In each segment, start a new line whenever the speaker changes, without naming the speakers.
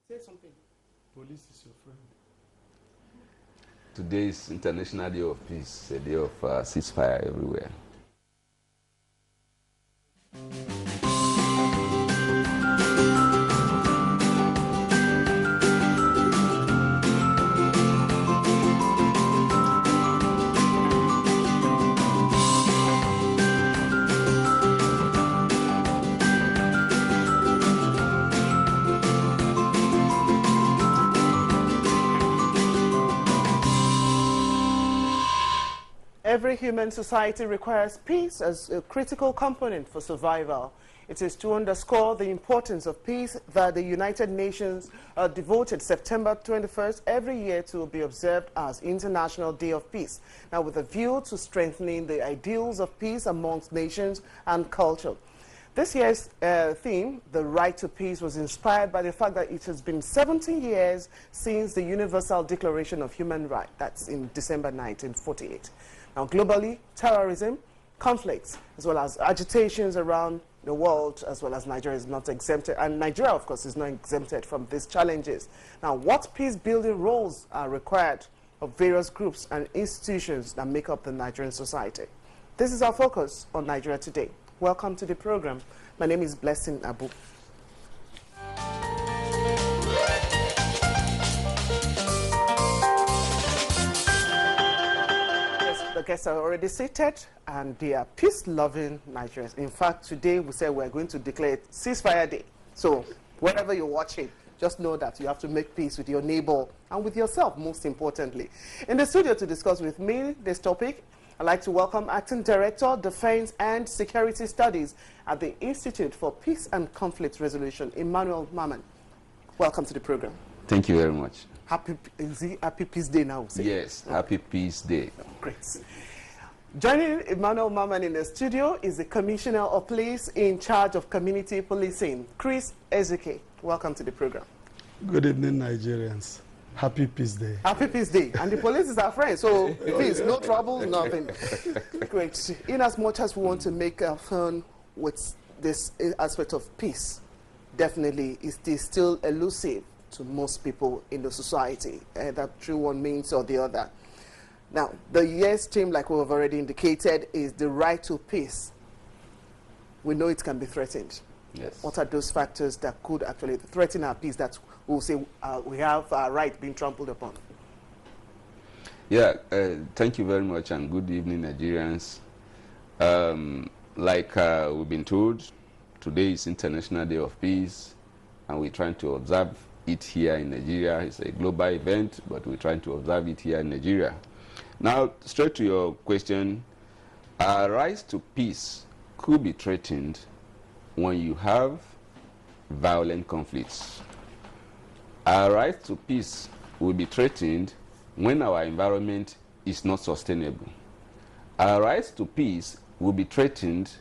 Say something.
Police is your friend.
Today is International Day of Peace, a day of ceasefire everywhere.
Every human society requires peace as a critical component for survival. It is to underscore the importance of peace that the United Nations devoted September 21st every year to be observed as International Day of Peace. Now, with a view to strengthening the ideals of peace amongst nations and culture. This year's theme, the right to peace, was inspired by the fact that it has been 70 years since the Universal Declaration of Human Rights. That's in December 1948. Now, globally, terrorism, conflicts, as well as agitations around the world, as well as Nigeria, is not exempted. And Nigeria, of course, is not exempted from these challenges. Now, what peace-building roles are required of various groups and institutions that make up the Nigerian society? This is our focus on Nigeria Today. Welcome to the program. My name is Blessing Abu. The guests are already seated, and they are peace-loving Nigerians. In fact, today we said we're going to declare ceasefire day. So wherever you're watching, just know that you have to make peace with your neighbor and with yourself, most importantly. In the studio to discuss with me this topic, I'd like to welcome Acting Director, Defense and Security Studies at the Institute for Peace and Conflict Resolution, Emmanuel Maman. Welcome to the program.
Thank you very much.
Happy Peace Day now.
Yes, Happy Peace Day.
Great. Joining Emmanuel Maman in the studio is the Commissioner of Police in charge of community policing, Chris Ezeke. Welcome to the program.
Good evening, Nigerians. Happy Peace Day.
Happy Peace Day. And the police is our friend, so please, no trouble, nothing. Great. In as much as we want to make fun with this aspect of peace, definitely it is still elusive to most people in the society, that through one means or the other. Now, the year's theme, like we've already indicated, is the right to peace. We know it can be threatened.
Yes.
What are those factors that could actually threaten our peace that we'll say we have our right being trampled upon?
Yeah, thank you very much, and good evening, Nigerians. Like we've been told, today is International Day of Peace, and we're trying to observe it here in Nigeria. It's a global event, but we're trying to observe it here in Nigeria. Now, straight to your question, our right to peace could be threatened when you have violent conflicts. Our right to peace will be threatened when our environment is not sustainable. Our right to peace will be threatened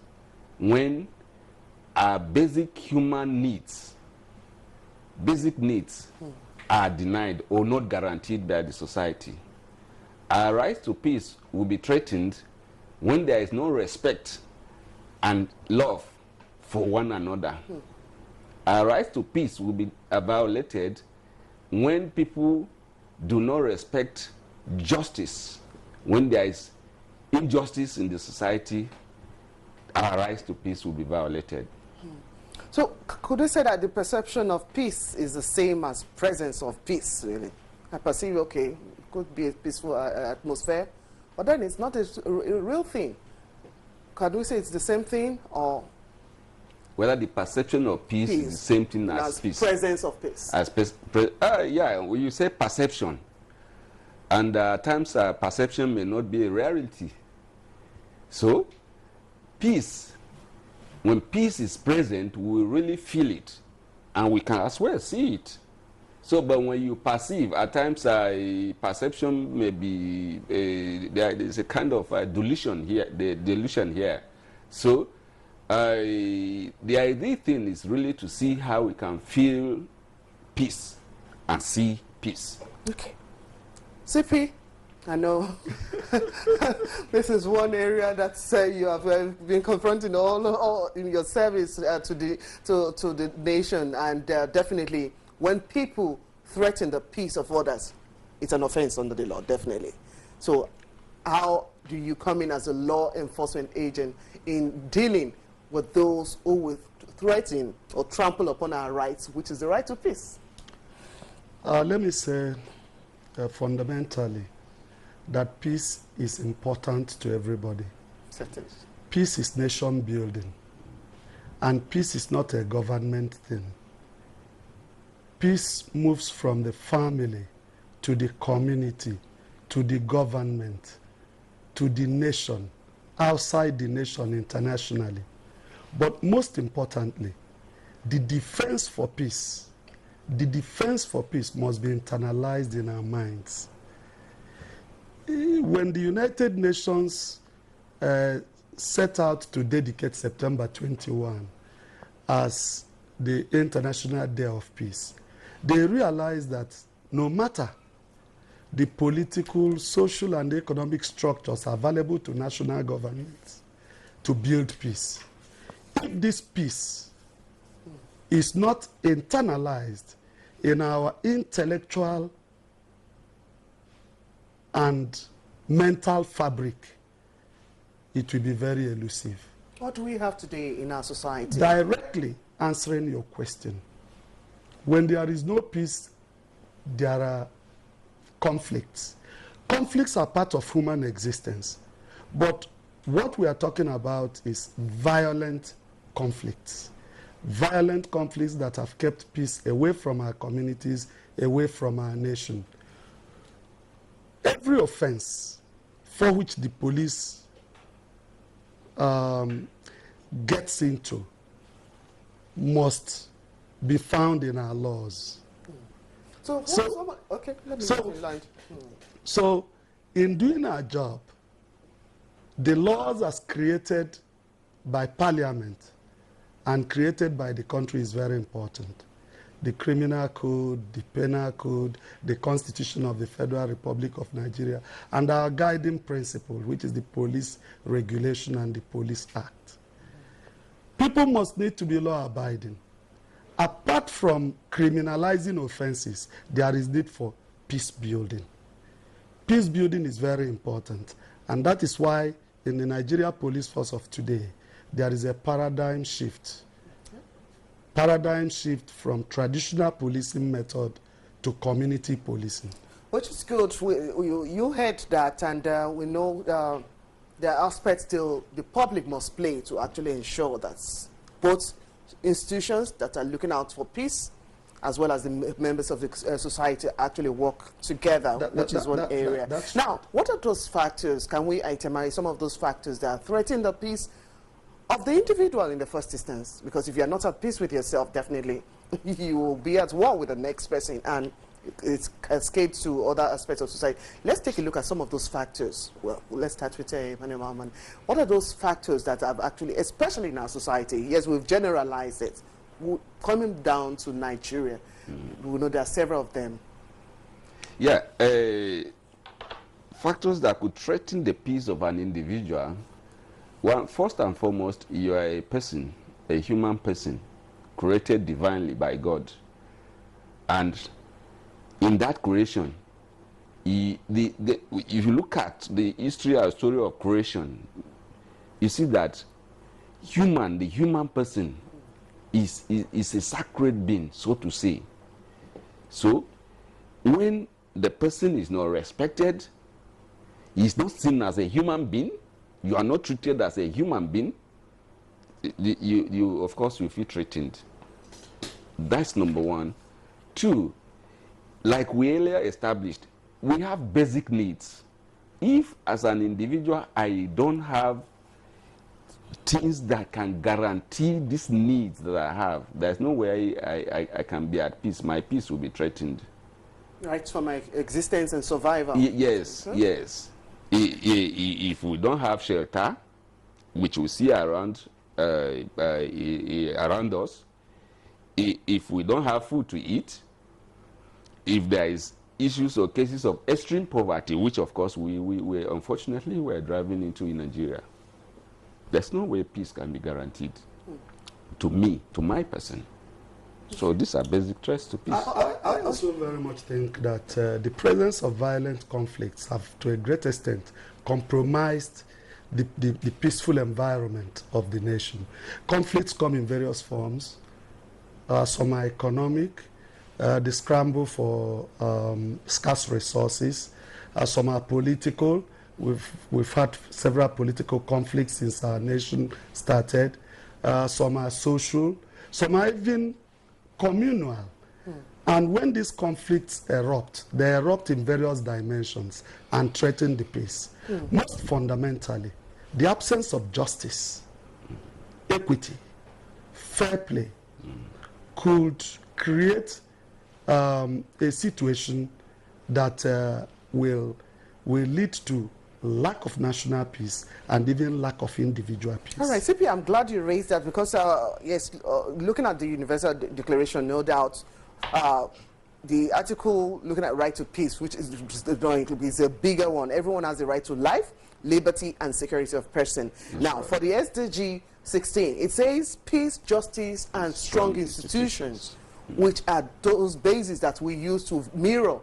when our basic human needs, are denied or not guaranteed by the society. Our right to peace will be threatened when there is no respect and love for one another. Our right to peace will be violated when people do not respect justice. When there is injustice in the society, our rights to peace will be violated.
So could we say that the perception of peace is the same as presence of peace, really? I perceive, okay, it could be a peaceful atmosphere, but then it's not a real thing. Can we say it's the same thing, or?
Whether the perception of peace is the same thing as peace.
Presence of peace.
Yeah, when you say perception, and at times perception may not be a reality. So, peace, when peace is present, we really feel it, and we can as well see it. So, but when you perceive, at times perception may be, there is a kind of delusion here. So, the ideal thing is really to see how we can feel peace and see peace.
Okay. CP, I know this is one area that you have been confronting all in your service to the nation, and definitely when people threaten the peace of others, it's an offense under the law, definitely. So how do you come in as a law enforcement agent in dealing with those who will threaten or trample upon our rights, which is the right to peace?
Let me say fundamentally that peace is important to everybody.
Certainly.
Peace is nation building, and peace is not a government thing. Peace moves from the family to the community, to the government, to the nation, outside the nation internationally. But most importantly, the defense for peace must be internalized in our minds. When the United Nations set out to dedicate September 21 as the International Day of Peace, they realized that no matter the political, social, and economic structures available to national governments to build peace, if this peace is not internalized in our intellectual and mental fabric, it will be very elusive.
What do we have today in our society?
Directly answering your question, when there is no peace, there are conflicts. Conflicts are part of human existence. But what we are talking about is violent conflicts. Violent conflicts that have kept peace away from our communities, away from our nation. Every offense for which the police gets into must be found in our laws.
Okay, let me
So, in doing our job, the laws as created by Parliament and created by the country is very important. The Criminal Code, the Penal Code, the Constitution of the Federal Republic of Nigeria, and our guiding principle, which is the Police Regulation and the Police Act. People must need to be law-abiding. Apart from criminalizing offenses, there is need for peace building. Peace building is very important, and that is why in the Nigeria police force of today, there is a paradigm shift. Paradigm shift from traditional policing method to community policing.
Which is good. You heard that, and we know there are aspects still the public must play to actually ensure that both institutions that are looking out for peace as well as the members of the society actually work together, which is one area. Now, what are those factors? Can we itemize some of those factors that threaten the peace of the individual in the first instance? Because if you are not at peace with yourself, definitely you will be at war with the next person, and it cascades to other aspects of society. Let's take a look at some of those factors. Well, let's start with Emmanuel Mahman. What are those factors that have actually, especially in our society, yes, we've generalized it, coming down to Nigeria, we know there are several of them.
Yeah, factors that could threaten the peace of an individual. Well, first and foremost, you are a person, a human person, created divinely by God. And in that creation, if you look at the history or story of creation, you see that the human person is a sacred being, so to say. So, when the person is not respected, he is not seen as a human being, you are not treated as a human being, you of course, you feel threatened. That's number one. Two, like we earlier established, we have basic needs. If, as an individual, I don't have things that can guarantee these needs that I have, there's no way I can be at peace. My peace will be threatened.
Right, for my existence and survival.
Yes, okay. Yes. If we don't have shelter, which we see around us, if we don't have food to eat, if there is issues or cases of extreme poverty, which of course we unfortunately we're driving into in Nigeria, there's no way peace can be guaranteed to me, to my person. So these are basic threats to peace.
I also very much think that the presence of violent conflicts have, to a great extent, compromised the peaceful environment of the nation. Conflicts come in various forms. Some are economic, the scramble for scarce resources. Some are political. We've had several political conflicts since our nation started. Some are social. Some are even communal. And when these conflicts erupt, they erupt in various dimensions and threaten the peace. Most fundamentally, the absence of justice, equity, fair play could create a situation that will lead to lack of national peace and even lack of individual peace.
All right, CP, I'm glad you raised that because, yes, looking at the Universal Declaration, no doubt, the article looking at right to peace, which is a bigger one. Everyone has the right to life, liberty, and security of person. Yes, now, for the SDG 16, it says peace, justice, and strong institutions, which are those bases that we use to mirror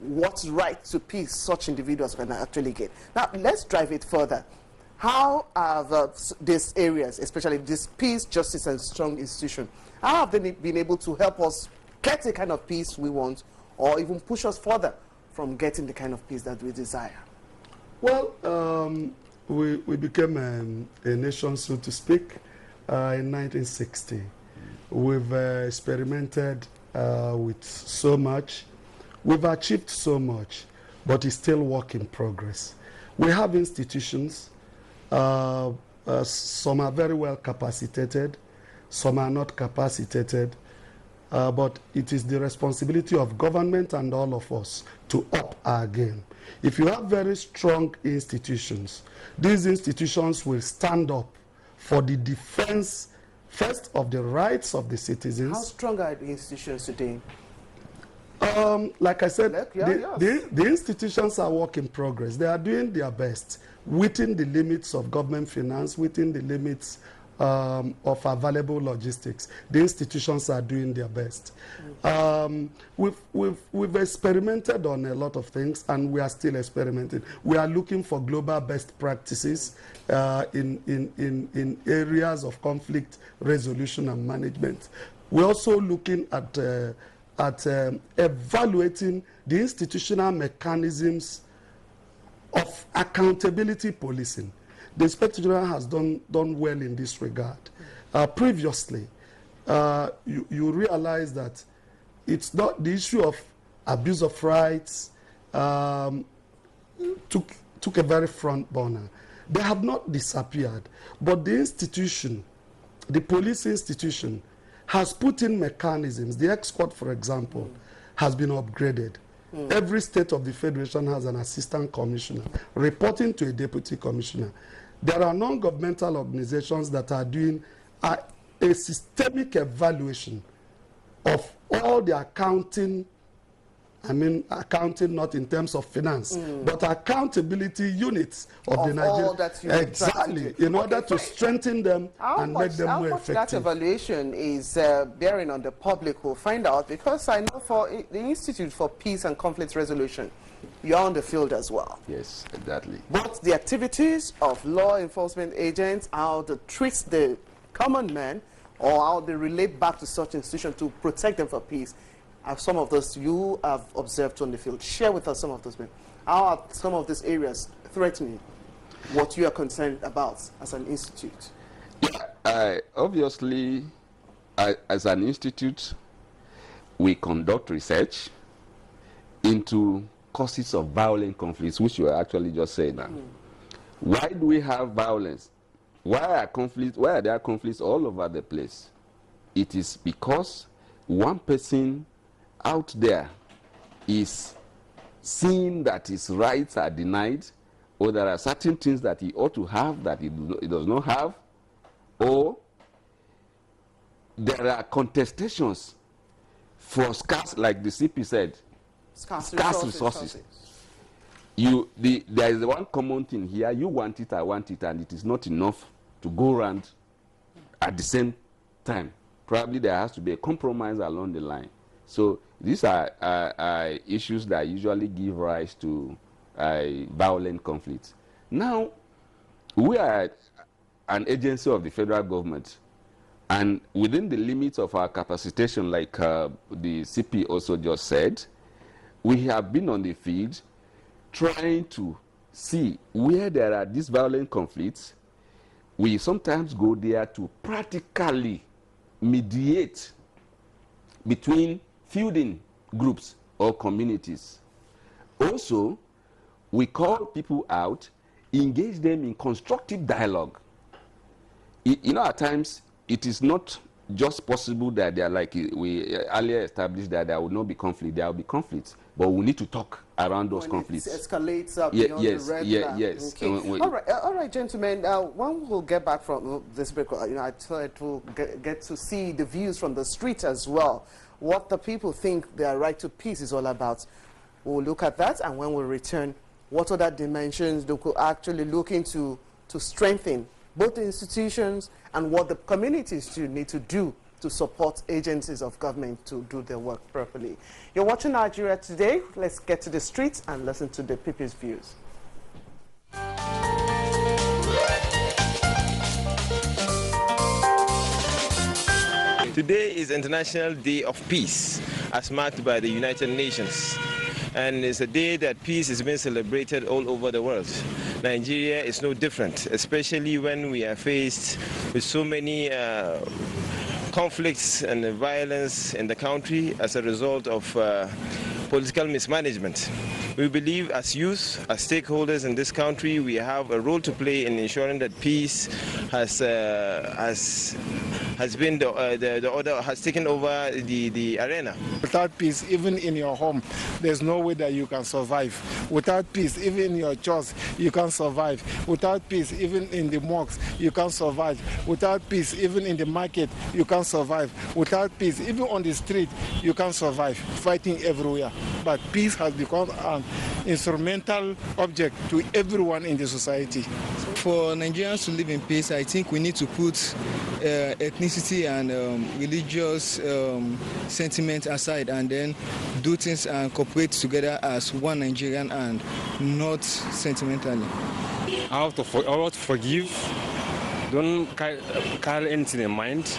what's right to peace such individuals can actually get. Now, let's drive it further. How have these areas, especially this peace, justice, and strong institution, how have they been able to help us get the kind of peace we want, or even push us further from getting the kind of peace that we desire?
Well, we became a nation, so to speak, in 1960. We've experimented with so much. We've achieved so much, but it's still work in progress. We have institutions. Some are very well capacitated. Some are not capacitated. But it is the responsibility of government and all of us to up our game. If you have very strong institutions, these institutions will stand up for the defense, first, of the rights of the citizens.
How strong are the institutions today?
Like I said, the institutions are work in progress. They are doing their best within the limits of government finance, within the limits of available logistics. The institutions are doing their best. We've experimented on a lot of things, and we are still experimenting. We are looking for global best practices in areas of conflict resolution and management. We're also looking at evaluating the institutional mechanisms of accountability policing. The Inspector General has done well in this regard. Previously, you realize that it's not the issue of abuse of rights took a very front burner. They have not disappeared, but the institution, the police institution, has put in mechanisms. The X-Court, for example, has been upgraded. Every state of the Federation has an assistant commissioner reporting to a deputy commissioner. There are non-governmental organizations that are doing a systemic evaluation of all the accounting, accounting not in terms of finance, but accountability units of the Nigerian. Exactly, in order to strengthen them and make them more effective.
How much that evaluation is bearing on the public, we'll find out, because I know for the Institute for Peace and Conflict Resolution, you're on the field as well.
Yes, exactly.
But the activities of law enforcement agents, how they treat the common man, or how they relate back to such institutions to protect them for peace, some of those you have observed on the field. Share with us some of those men. How are some of these areas threatening what you are concerned about as an institute?
Obviously, as an institute, we conduct research into causes of violent conflicts, which you are actually just saying now. Why do we have violence? Why are there conflicts all over the place? It is because one person out there is seeing that his rights are denied, or there are certain things that he ought to have that he does not have, or there are contestations for scarce, like the CP said, scarce resources. There is one common thing here. You want it, I want it, and it is not enough to go around at the same time. probably there has to be a compromise along the line. So these are issues that usually give rise to violent conflicts. Now, we are an agency of the federal government, and within the limits of our capacitation, like the CP also just said, we have been on the field trying to see where there are these violent conflicts. We sometimes go there to practically mediate between feuding groups or communities. Also, we call people out, engage them in constructive dialogue. You know, at times, it is not just possible that they are like we earlier established that there will not be conflict. There will be conflicts, but we need to talk around those conflicts.
It escalates up beyond the regular.
Yes.
Okay. All right, gentlemen. When we'll get back from this break, I thought we'll get to see the views from the street as well. What the people think their right to peace is all about. We'll look at that, and when we return, what other dimensions they could actually look into to strengthen both the institutions and what the communities too need to do to support agencies of government to do their work properly. You're watching Nigeria Today. Let's get to the streets and listen to the people's views.
Today is International Day of Peace, as marked by the United Nations. And it's a day that peace is being celebrated all over the world. Nigeria is no different, especially when we are faced with so many conflicts and violence in the country as a result of political mismanagement. We believe as youth, as stakeholders in this country, we have a role to play in ensuring that peace has been the order, has taken over the arena.
Without peace, even in your home, there's no way that you can survive. Without peace, even in your church, you can't survive. Without peace, even in the mosques, you can't survive. Without peace, even in the market, you can't survive. Without peace, even on the street, you can't survive. Fighting everywhere. But peace has become an instrumental object to everyone in the society.
For Nigerians to live in peace, I think we need to put ethnicity and religious sentiment aside, and then do things and cooperate together as one Nigerian and not sentimentally.
How to forgive, don't carry anything in mind.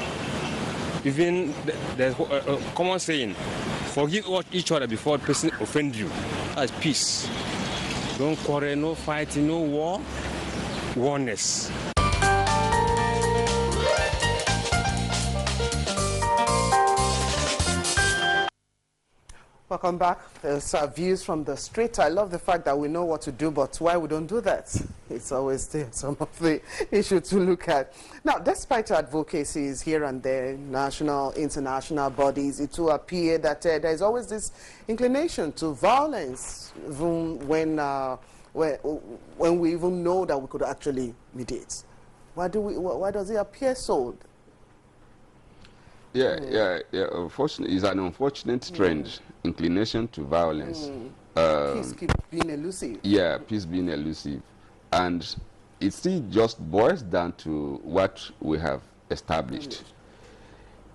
Even there's a common saying, forgive each other before the person offend you. That's peace. Don't quarrel, no fighting, no war, oneness.
Welcome back. There's views from the street. I love the fact that we know what to do, but why we don't do that? It's always there, some of the issues to look at. Now, despite advocacies here and there, national, international bodies, it will appear that there's always this inclination to violence, even when we even know that we could actually mediate. Why does it appear so?
Yeah. Unfortunately, it's an unfortunate trend, inclination to violence.
Peace keeps being elusive.
Yeah, peace being elusive. And it still just boils down to what we have established.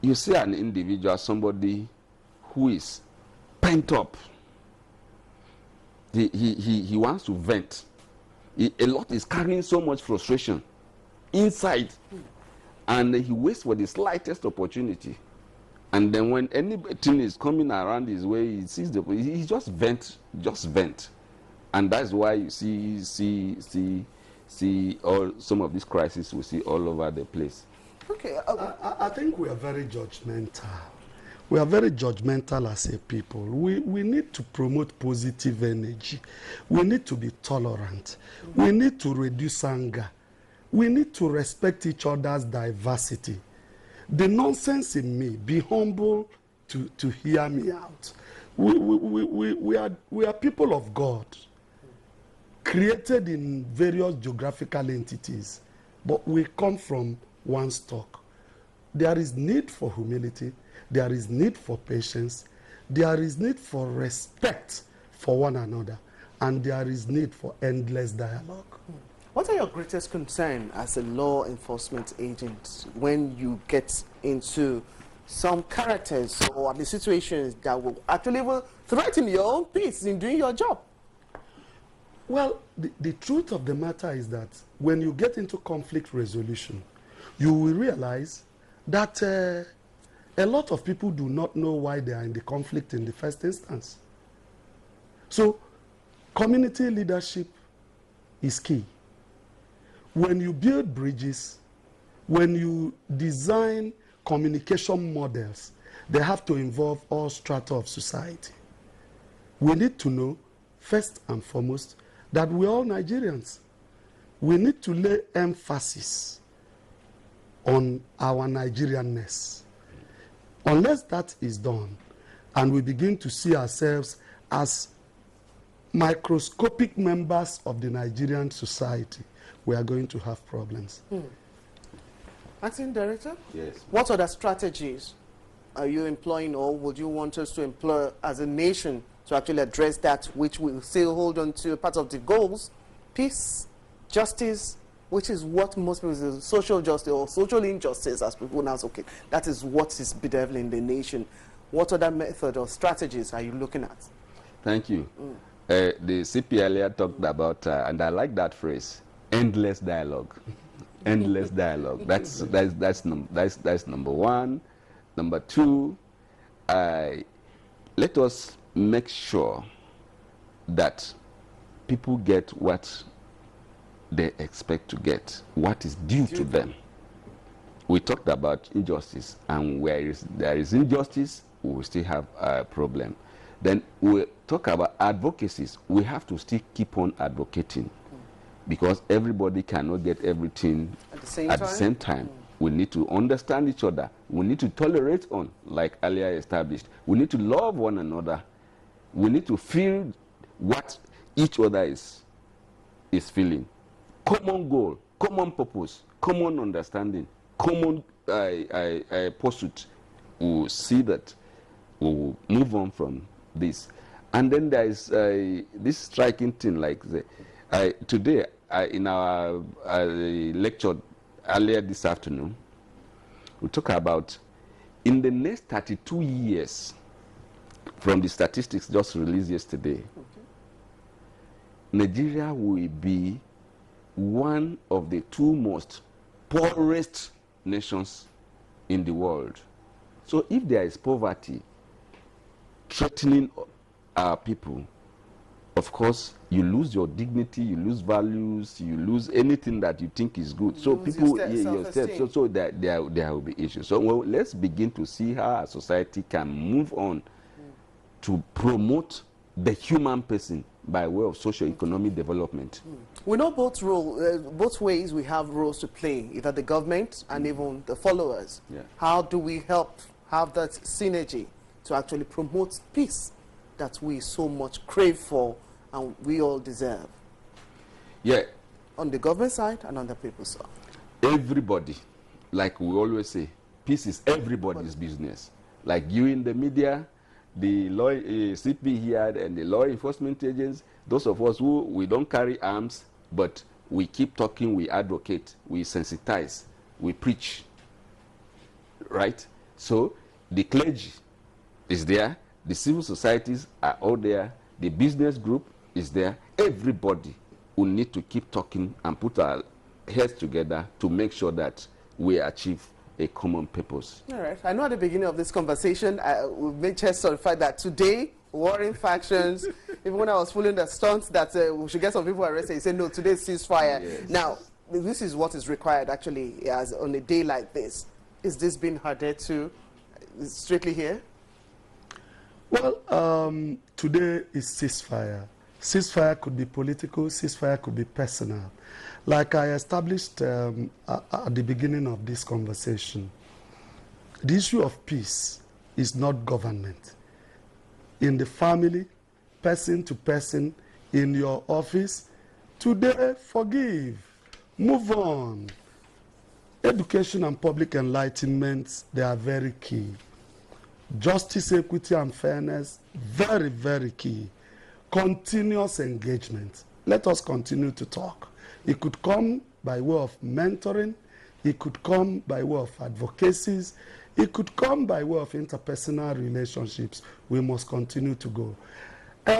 You see an individual, somebody who is pent up. He wants to vent. A lot is carrying so much frustration inside. And he waits for the slightest opportunity. And then when anything is coming around his way, he sees he just vent. And that's why you see some of these crises we see all over the place.
Okay.
I think we are very judgmental. We are very judgmental as a people. We need to promote positive energy. We need to be tolerant. We need to reduce anger. We need to respect each other's diversity. The nonsense in me, be humble to hear me out. We are people of God, created in various geographical entities, but we come from one stock. There is need for humility. There is need for patience. There is need for respect for one another. And there is need for endless dialogue.
What are your greatest concerns as a law enforcement agent when you get into some characters or the situations that will actually threaten your own peace in doing your job?
Well, the truth of the matter is that when you get into conflict resolution, you will realize that a lot of people do not know why they are in the conflict in the first instance. So, community leadership is key. When you build bridges, when you design communication models, they have to involve all strata of society. We need to know, first and foremost, that we're all Nigerians. We need to lay emphasis on our Nigerianness. Unless that is done, and we begin to see ourselves as microscopic members of the Nigerian society, we are going to have problems.
Acting Director?
Yes.
What other strategies are you employing, or would you want us to employ as a nation to actually address that which will still hold on to part of the goals? Peace, justice, which is what most people say, social justice or social injustice, as people now say, okay, that is what is bedeviling the nation. What other method or strategies are you looking at?
Thank you. The CP earlier talked about, and I like that phrase, endless dialogue. Endless dialogue. That's number one. Number two, let us make sure that people get what they expect to get, what is due to them. We talked about injustice, and where there is injustice, we will still have a problem. Then we talk about advocacies. We have to still keep on advocating, because everybody cannot get everything at the same time. We need to understand each other. We need to tolerate on, like earlier established. We need to love one another. We need to feel what each other is feeling. Common goal, common purpose, common understanding, common pursuit. We will see that we will move on from this. And then there is this striking thing, like today in our lecture earlier this afternoon, we talk about in the next 32 years, from the statistics just released yesterday, Nigeria will be one of the two most poorest nations in the world. So if there is poverty threatening our people, of course, you lose your dignity, you lose values, you lose anything that you think is good. So people, your steps, so there will be issues. So let's begin to see how our society can move on to promote the human person by way of socio-economic development.
We know both ways we have roles to play, either the government and even the followers.
Yeah.
How do we help have that synergy to actually promote peace that we so much crave for and we all deserve?
Yeah.
On the government side and on the people's side.
Everybody, like we always say, peace is everybody's business. Like you in the media, the law, CP here, and the law enforcement agents, those of us who we don't carry arms, but we keep talking, we advocate, we sensitize, we preach, right? So the clergy is there, the civil societies are all there, the business group is there. Everybody will need to keep talking and put our heads together to make sure that we achieve a common purpose.
All right. I know at the beginning of this conversation, we made just certify that today, warring factions, even when I was following the stunts that we should get some people arrested, he said, no, today's ceasefire. Yes. Now, this is what is required, actually, as on a day like this. Is this being adhered to strictly here?
Well, today is ceasefire. Ceasefire could be political, ceasefire could be personal. Like I established at the beginning of this conversation, the issue of peace is not government. In the family, person to person, in your office, today, forgive, move on. Education and public enlightenment, they are very key. Justice, equity, and fairness, very, very key. Continuous engagement. Let us continue to talk. It could come by way of mentoring. It could come by way of advocacies. It could come by way of interpersonal relationships. We must continue to go.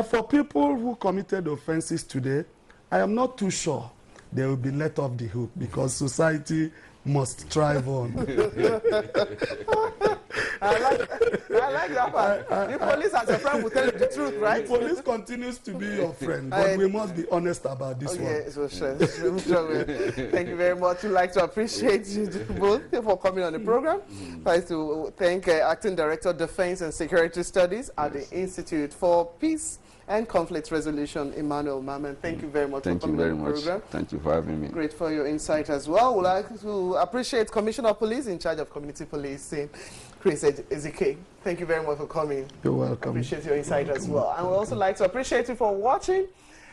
For people who committed offenses today, I am not too sure they will be let off the hook because society must thrive on.
I like that part. The police as a friend will tell you the truth, right?
The police continues to be your friend, but we must be honest about this one.
Yeah, so sure. Thank you very much. We'd like to appreciate you both for coming on the program. I'd like to thank Acting Director of Defense and Security Studies at the Institute for Peace and Conflict Resolution, Emmanuel Maman. Thank you very much for coming on the program.
Thank you for having me.
Great for your insight as well. We'd like to appreciate Commissioner of Police in charge of community policing, Chris Ezike. Thank you very much for coming.
You're welcome.
Appreciate your insight as well. And we also like to appreciate you for watching.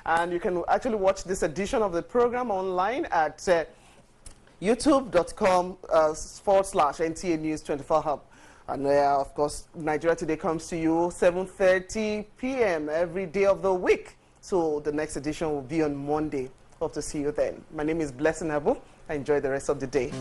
And you can actually watch this edition of the program online at youtube.com/NTA News 24 Hub. And of course, Nigeria Today comes to you 7:30 p.m. every day of the week. So the next edition will be on Monday. Hope to see you then. My name is Blessing Abu. Enjoy the rest of the day.